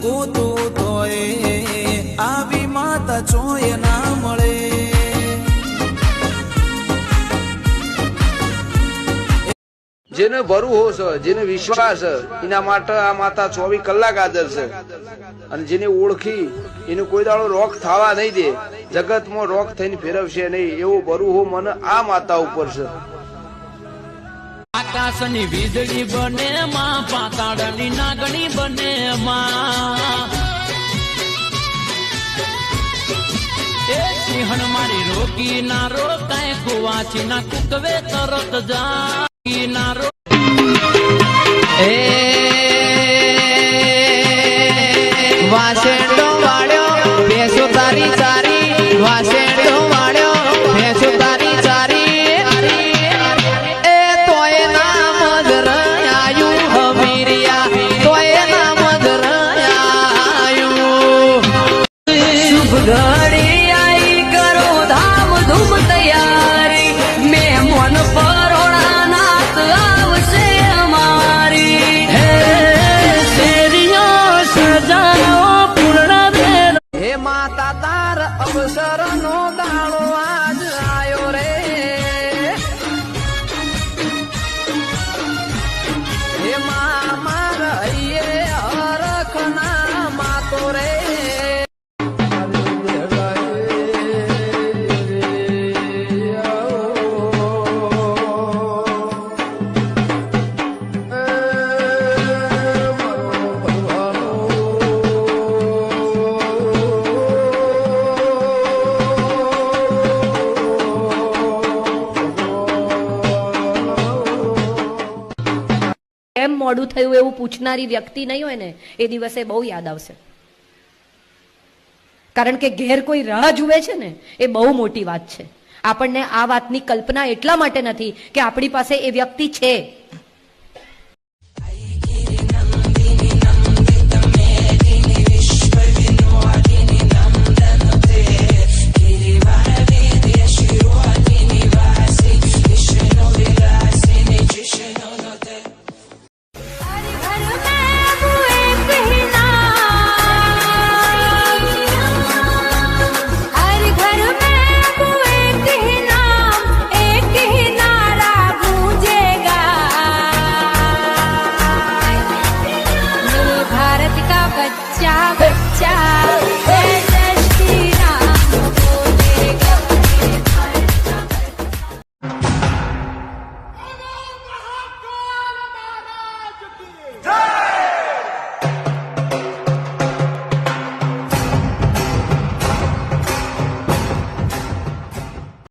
ગોતું તોય આવી માતા ચોય ના મળે। જેને ભરવું છે, જેને વિશ્વાસ એના માટે આ માતા 24 કલાક હાજર છે। અને જેને ઓળખી એનું કોઈ દાડો રોક થવા નહીં દે, જગતમાં રોક થઈને ફેરવશે નહીં, એવું ભરવું મને આ માતા ઉપર છે। આકાશની વીજળી બને માં, પાતાળની નાગણી બને માં, એ સિંહણ મારી રોકી ના રોકાય, કુવાચી ના કુકવે તરત જા ના રો વાસેડો વાળ્યો ભેંસો તારી ચારી, વાસેડો વાળ્યો ભેંસો તારી ચારી, એ તોય નામ ધરાયું હમીરિયા, તોય નામ ધરાયું। શુભ ઘડી આઈ કરો ધામ ધૂમ તૈયારી, મેમન પરોણા નાથ આવશે અમારી। હે શેરીઓ સજાઓ પૂર્ણ બેન, હે માતા તાર અવસર નો દાડો આજ આયો રે, હે મામા રહીએ હરખના માતો રે। કેમ મોડું થયું એવું પૂછનારી વ્યક્તિ નહીં હોય ને, એ દિવસે બહુ યાદ આવશે। કારણ કે ઘેર કોઈ રાહ જુએ છે ને, એ બહુ મોટી વાત છે। આપણને આ વાતની કલ્પના એટલા માટે નથી કે આપણી પાસે એ વ્યક્તિ છે। જય